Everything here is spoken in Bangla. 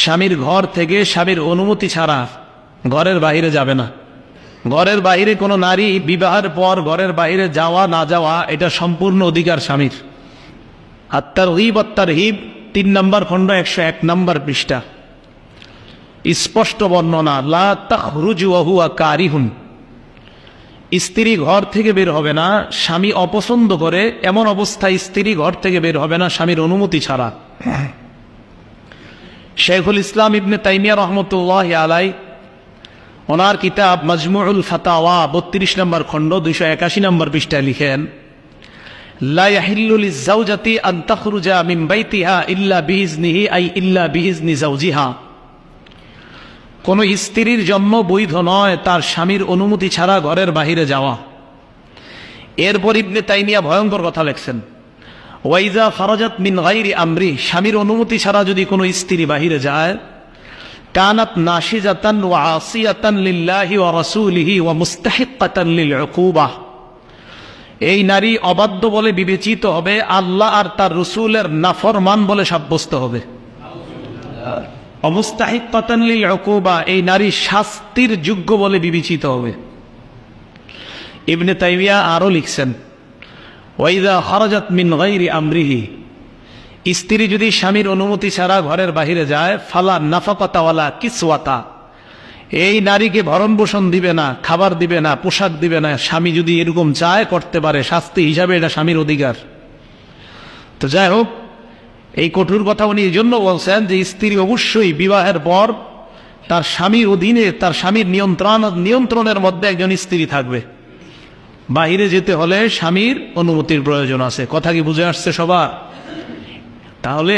স্বামীর ঘর থেকে স্বামীর অনুমতি ছাড়া ঘরের বাইরে যাবে না। ঘরের বাইরে কোনো নারী বিবাহের পর ঘরের বাইরে যাওয়া না যাওয়া এটা সম্পূর্ণ অধিকার স্বামীর। আত-তারগীব ওয়াত-তারহীব ৩ নম্বর খণ্ড ১০১ নম্বর পৃষ্ঠা স্পষ্ট বর্ণনা, লা তাখরুজু ওয়া হুয়া কারিহুন। স্ত্রী ঘর থেকে বের হবে না স্বামী অপছন্দ করে, এমন অবস্থায় স্ত্রী ঘর থেকে বের হবে না স্বামীর অনুমতি ছাড়া। শেখুল ইসলাম ইবনে তাইমিয়া রহমতুল্লাহ আলাই ওনার কিতাব মাজমুউল ফাতাওয়া ৩২ নম্বর খণ্ড ২৮১ নম্বর পৃষ্ঠায় লিখেন, লা ইয়াহিল্লু লিজ-যাওজাতি আন তাখরুজা মিন বাইতিহা ইল্লা বিইজনিহি আই ইল্লা বিইজনি যাওজিহা। কোন স্ত্রীর জন্য বৈধ নয় তার স্বামীর অনুমতি ছাড়া ঘরের বাহিরে যাওয়া। এরপর ইবনে তাইমিয়া ভয়ঙ্কর কথা লিখছেন, ওয়াইজা খারাজাত মিন গায়রি আমরি, স্বামীর অনুমতি ছাড়া যদি কোনো স্ত্রী বাহিরে যায়, কানাত নাশিজাতান ওয়া আসিয়াতান লিল্লাহি ওয়া রাসূলিহি ওয়া মুস্তাহিক্কাতান লিল উকুবাহ। এই নারী অবাধ্য বলে বিবেচিত হবে, আল্লাহ আর তার রাসূলের নাফরমান বলে সাব্যস্ত হবে। মুস্তাহিক্কাতান লিল উকুবা, এই নারী শাস্তির যোগ্য বলে বিবেচিত হবে। ইবনে তাইমিয়া আরো লিখছেন, ওয়াইদা খারাজাত মিন গায়রি আমরিহি, স্ত্রী যদি স্বামীর অনুমতি ছাড়া ঘরের বাহিরে যায়, ফালা নাফাকাতা ওয়ালা কিসওয়াতা, এই নারীকে ভরণ পোষণ দিবে না, খাবার দিবে না, পোশাক দিবে না। স্বামী যদি এরকম চায় করতে পারে, শাস্তি হিসাবে এটা স্বামীর অধিকার। তো যাই হোক, এই কঠোর কথা উনি এই জন্য বলছেন যে স্ত্রী অবশ্যই বিবাহের পর তার স্বামীর অধীনে, তার স্বামীর নিয়ন্ত্রণের মধ্যে একজন স্ত্রী থাকবে। বাহিরে যেতে হলে স্বামীর অনুমতির প্রয়োজন আছে। কথা কি বুঝে আসছে সবার? তাহলে